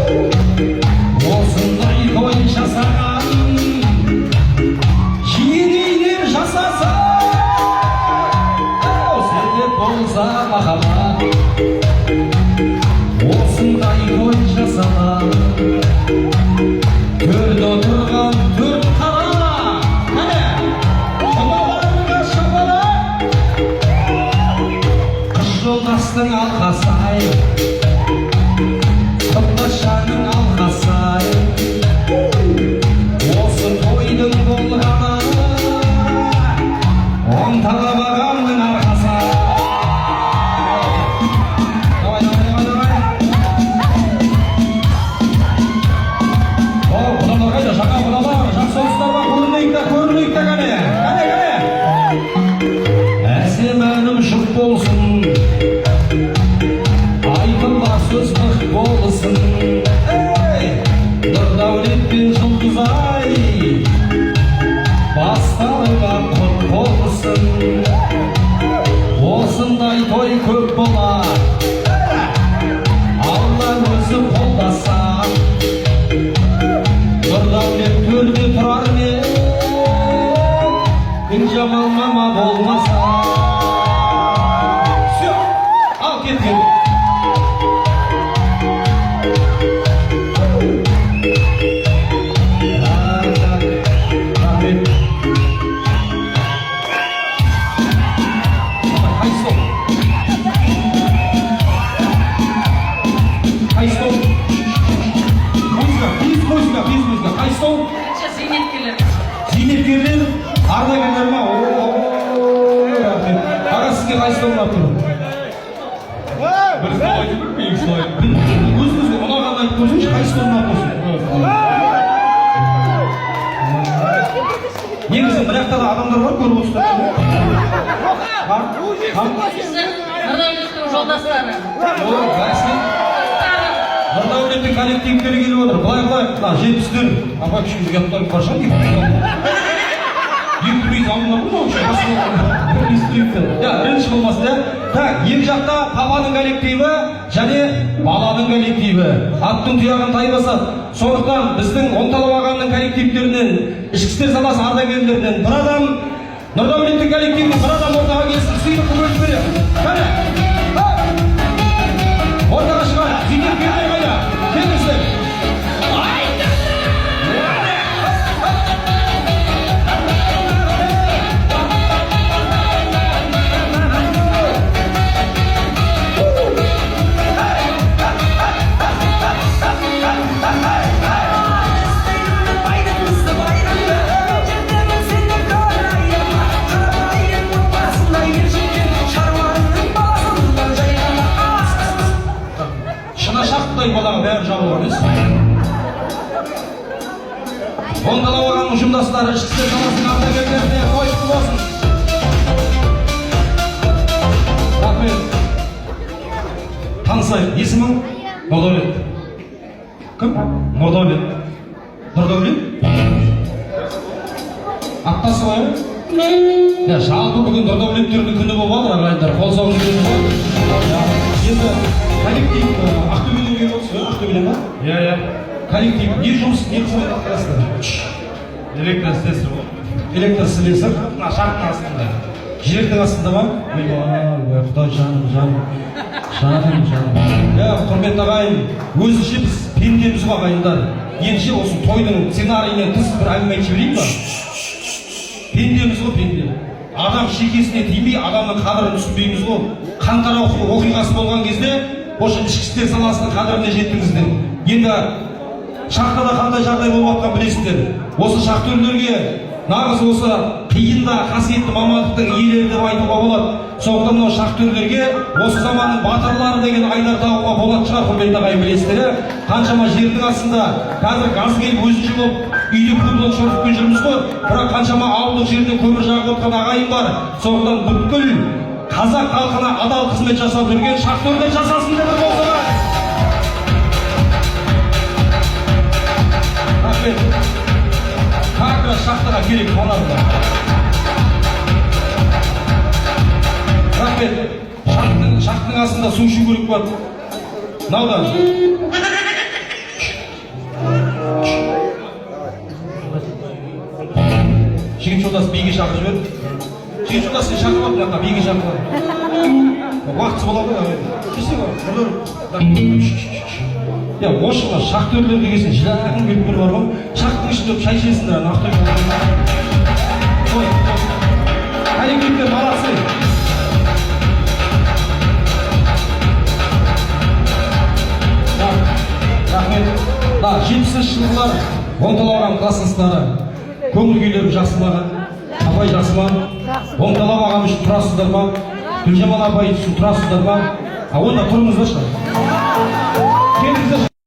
осындай той жасаған жиенейлер жасаса себеп болса махаббат осындай той жасаған төрде отырған төрт қара әне шабаларға шабалақ қыз жолдастың алқасы-ай қымбашаның алқасы-ай осы тойдың болғаны оңталабағанның арқасы. Давай, давай, давай, давай. О, құдалар қайда? Шақа құдалар, жақсы olsunlar ба? Көрінейік та кәне. Әсем әнім жұп болсын, айтылар сөз мық болсын. Нұрдәулет пен жұлдыз-ай, бастарыңа құт болсын. Осындай той көп болар, Алла өзі қолдаса. Нұрдәулет төрде тұрар ме, күн жаман мама болмаса. Все, ал кеткен. Зейнеткерлер, ардагерлер ма? Аға сізге қайсы ұнап тұр? Бір солайды білмейік солайды. Өзіңізге ұнағанды айтып көрсеңші, қайсы ұнап тұрсын? Негізі бірақта да адамдар бар көріп отырсыздар. Нұрдәулеттің жолдастары. Нұрдәулеттің коллективтері келіп отыр. Былай, жетпістер. Апа кішкене ұяттарың баршан дейді. Екі приз алдыңдар ғой вообще. Бірінші болмасын, да? Так, екі жақта папаның коллективі және баланың коллективі. Аттың тұяғын тай басады. Сондықтан біздің оңталап ағаның коллективтерінен, ішкі істер саласы ардагерлерінен бір адам, Нұрдәулеттің коллективінің бір адам ортаға келсін, сыйлықты бөліп береді. Кәне? Ортаға шығайық, зейнеткерлер қайда? Келіңіздер. Шынашақтай балаға бәрі жабылған емес. Оңталап ағаның жұмдастары, ішкі істер саласының ардагерлеріне қойып болсын. Рахмет. Танысайық. Есімің? Нұрдәулет. Кім? Нұрдәулет. Нұрдәулет? Аттасы ғой? Жалпы бүгін Нұрдәулеттердің күні болып жатыр, ағайындар. Қол соғып жүрген ғой. Енді коллектив Ақтөбеден келіп отырсыз, Ақтөбеден ба? Иә. Коллектив не жұмыс, не қызмет атқарасыздар? Электрослесарь ғой. Электрослесарь, шарттың астында. Жердің астында ма? Құдай жаным. Құрметті ағайын, өзінше біз пендеміз ғой ағайындар. Ендеше осы тойдың сценарийінен тыс бір әңгіме айтып жіберейін ба? Пендеміз ғой, пенде. Адам шекесіне тимей, адамның қадірін түсінбейміз ғой. Қаңтар оқиғасы болған кезде, осы ішкі істер саласының қадіріне жеттіңіздер. Енді шахтада қандай жағдай болып жатқан білесіздер. Осы шахтерлерге нағыз осы қиында қасиетті мамандықтың иелері деп айтуға болады. Сондықтан мынау шахтерлерге осы заманның батырлары деген айлар тағуға болады шығар, құрметті ағайын, білесіздер. Қаншама жердің астында қазір газ келіп өзінше болып үйде көмірдің шорықпен жүрміз ғой. Бірақ қаншама ауылдық жерде көмір жағып отқан ағайын бар. Сондықтан бүткіл қазақ халқына адал қызмет жасап жүрген шахтерлер жасасын деп болса. Рахмет. Как раз шахтаға керек қалады. Рахмет. Шахтың астында су ішу керек болады. Мынаудан. шақырып жіберді. Жиыршықта сен шақырып бірақ та биге шақырып. Уақытсы болады ғой. Кесе бар. Я осыға шахтерлерге келсең жылағың келіп бір бар ғой. Шахтың ішінде шай ішесіңдер, ақтөбе. Әрекеттер молодцы. Рахмет. Да, 70-ші жылдар оңталаған классыныстары. Көңіл күйлерім жақсы маған. Апай жақсы ма? Оңталап ағам үшін тұрасыздар ма? Гүлжамал апай үшін тұрасыздар ма? Онда тұрыңыздаршы.